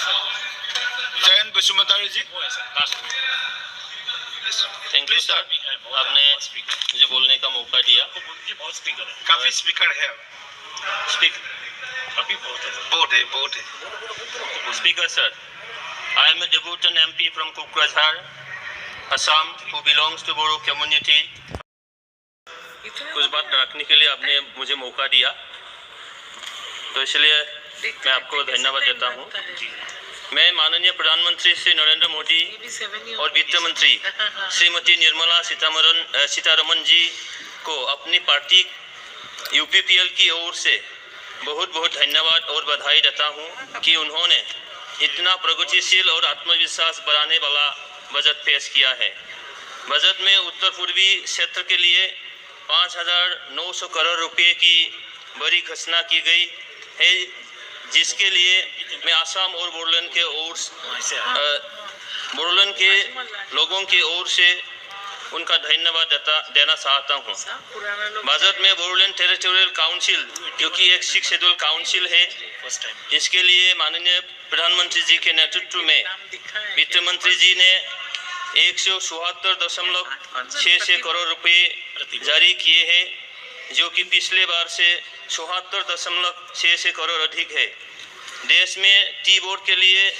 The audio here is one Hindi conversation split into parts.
Jayant Basumatary ji. Thank you sir, आपने मुझे बोलने का मौका दिया। बहुत स्पीकर है, काफी स्पीकर है, अभी बहुत है। Speaker sir, I am a debutant MP from Kokrajhar, Assam, who belongs to Bodo community. कुछ बात रखने के लिए आपने मुझे मौका दिया, तो इसलिए मैं आपको धन्यवाद देता हूँ। मैं माननीय प्रधानमंत्री श्री नरेंद्र मोदी और वित्त मंत्री श्रीमती निर्मला सीतारमन जी को अपनी पार्टी यूपीपीएल की ओर से बहुत बहुत धन्यवाद और बधाई देता हूं कि उन्होंने इतना प्रगतिशील और आत्मविश्वास बढ़ाने वाला बजट पेश किया है। बजट में उत्तर पूर्वी क्षेत्र के लिए 5,900 करोड़ रुपए की बड़ी घोषणा की गई है, जिसके लिए मैं आसाम और बोडोलैंड के लोगों की ओर से उनका धन्यवाद देना चाहता हूँ। बजट में बोडोलैंड टेरिटोरियल काउंसिल, जो कि एक 6 शेड्यूल काउंसिल है, इसके लिए माननीय प्रधानमंत्री जी के नेतृत्व में वित्त मंत्री जी ने 174.66 करोड़ रुपए जारी किए हैं, जो कि पिछले बार से 74.66 करोड़ अधिक है। देश में टी बोर्ड के लिए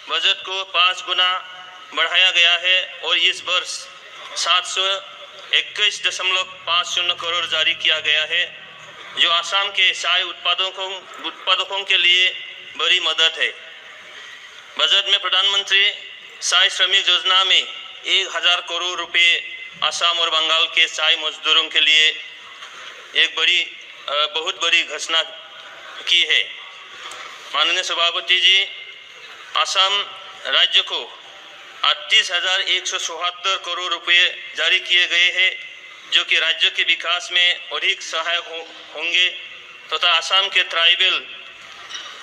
बजट को 5 गुना बढ़ाया गया है और इस वर्ष 721.50 करोड़ जारी किया गया है, जो आसाम के चाय उत्पादकों के लिए बड़ी मदद है। बजट में प्रधानमंत्री चाय श्रमिक योजना में 1,000 करोड़ रुपए आसाम और बंगाल के चाय मजदूरों के लिए एक बहुत बड़ी घोषणा की है। माननीय सभापति जी, आसाम राज्य को 38,174 करोड़ रुपए जारी किए गए हैं, जो कि राज्य के विकास में अधिक सहायक होंगे तथा आसाम के ट्राइबल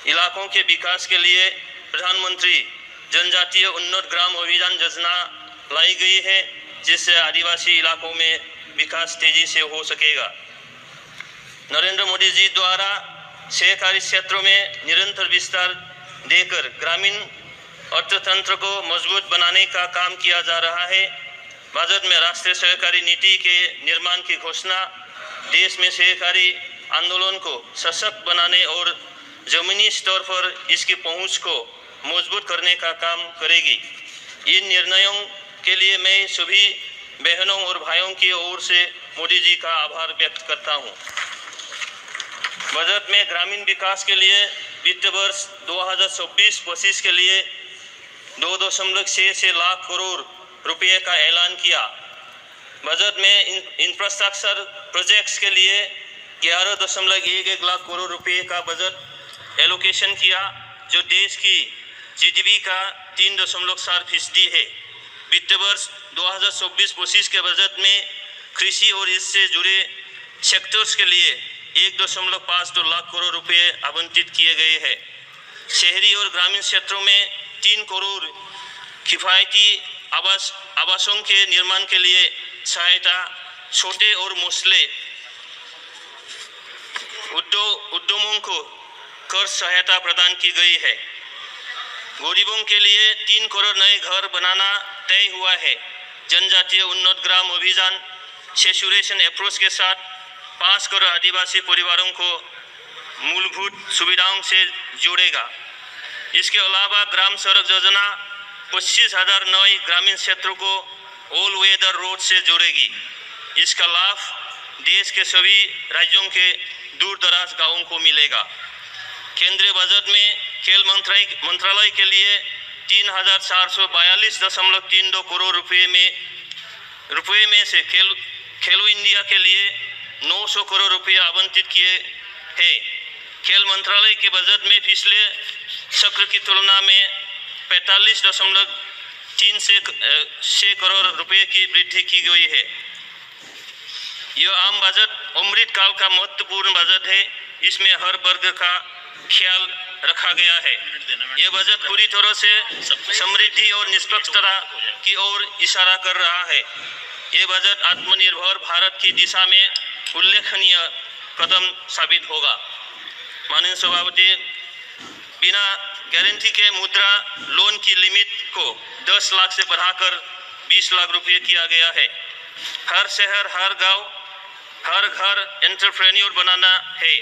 इलाकों के विकास के लिए प्रधानमंत्री जनजातीय उन्नत ग्राम अभियान योजना लाई गई है, जिससे आदिवासी इलाकों में विकास तेजी से हो सकेगा। नरेंद्र मोदी जी द्वारा सहकारी क्षेत्रों में निरंतर विस्तार देकर ग्रामीण अर्थतंत्र को मजबूत बनाने का काम किया जा रहा है। बजट में राष्ट्रीय सहकारी नीति के निर्माण की घोषणा देश में सहकारी आंदोलन को सशक्त बनाने और जमीनी स्तर पर इसकी पहुंच को मजबूत करने का काम करेगी। इन निर्णयों के लिए मैं सभी बहनों और भाइयों की ओर से मोदी जी का आभार व्यक्त करता हूं। बजट में ग्रामीण विकास के लिए वित्त वर्ष 2024-25 के लिए 2.66 लाख करोड़ रुपए का ऐलान किया। बजट में इंफ्रास्ट्रक्चर प्रोजेक्ट्स के लिए 11.11 लाख करोड़ रुपए का बजट एलोकेशन किया, जो देश की जीडीपी का 3.7% है। वित्त वर्ष 2024-25 के बजट में कृषि और इससे जुड़े सेक्टर्स के लिए 1.52 लाख करोड़ रुपए आवंटित किए गए हैं। शहरी और ग्रामीण क्षेत्रों में 3 करोड़ किफ़ायती आवासों के निर्माण के लिए सहायता, छोटे और मसले उद्यमों को कर सहायता प्रदान की गई है। गरीबों के लिए 3 करोड़ नए घर बनाना तय हुआ है। जनजातीय उन्नत ग्राम अभियान सेचुरेशन अप्रोच के साथ 5 करोड़ आदिवासी परिवारों को मूलभूत सुविधाओं से जोड़ेगा। इसके अलावा ग्राम सड़क योजना 25,000 नए ग्रामीण क्षेत्रों को ऑल वेदर रोड से जोड़ेगी। इसका लाभ देश के सभी राज्यों के दूर दराज गांवों को मिलेगा। केंद्रीय बजट में खेल मंत्रालय के लिए 3,442.32 करोड़ रुपए में से खेलो इंडिया के लिए 900 करोड़ रुपए आवंटित किए हैं। खेल मंत्रालय के बजट में पिछले सत्र की तुलना में 45.36 करोड़ रुपए की वृद्धि की गई है। यह आम बजट अमृत काल का महत्वपूर्ण बजट है। इसमें हर वर्ग का ख्याल रखा गया है। यह बजट पूरी तरह से समृद्धि और निष्पक्षता की ओर इशारा कर रहा है। ये बजट आत्मनिर्भर भारत की दिशा में उल्लेखनीय कदम साबित होगा। माननीय सभापति, बिना गारंटी के मुद्रा लोन की लिमिट को 10 लाख से बढ़ाकर 20 लाख रुपये किया गया है। हर शहर, हर गांव, हर घर एंटरप्रेन्योर बनाना है।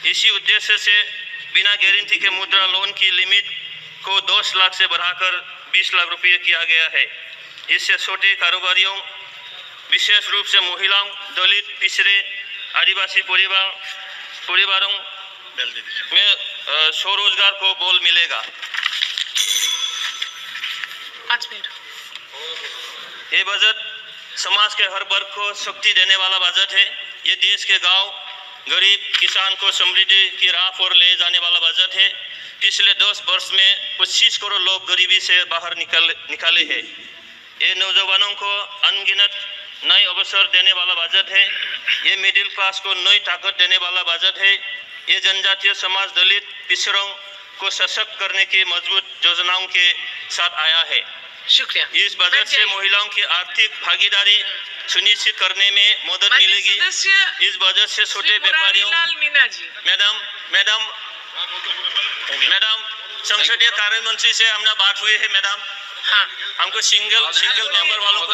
इसी उद्देश्य से बिना गारंटी के मुद्रा लोन की लिमिट को 10 लाख से बढ़ाकर 20 लाख रुपये किया गया है। इससे छोटे कारोबारियों, विशेष रूप से महिलाओं, दलित, पिछड़े, आदिवासी परिवारों में स्वरोजगार को बल मिलेगा। 5 मिनट। ये बजट समाज के हर वर्ग को शक्ति देने वाला बजट है। ये देश के गांव, गरीब किसान को समृद्धि की राह पर ले जाने वाला बजट है। पिछले 10 वर्ष में 25 करोड़ लोग गरीबी से बाहर निकाले हैं। ये नौजवानों को अनगिनत नए अवसर देने वाला बजट है। ये मिडिल क्लास को नई ताकत देने वाला बजट है। ये जनजातीय समाज, दलित, पिछड़ों को सशक्त करने की मजबूत योजनाओं के साथ आया है। शुक्रिया। इस बजट से महिलाओं की आर्थिक भागीदारी सुनिश्चित करने में मदद मिलेगी। इस बजट से छोटे व्यापारियों, मैडम संसदीय कार्य मंत्री से हमने बात हुई है। मैडम, हाँ, हमको सिंगल मेंबर वालों को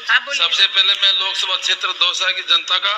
आप बोलिए। सबसे पहले मैं लोकसभा क्षेत्र दौसा की जनता का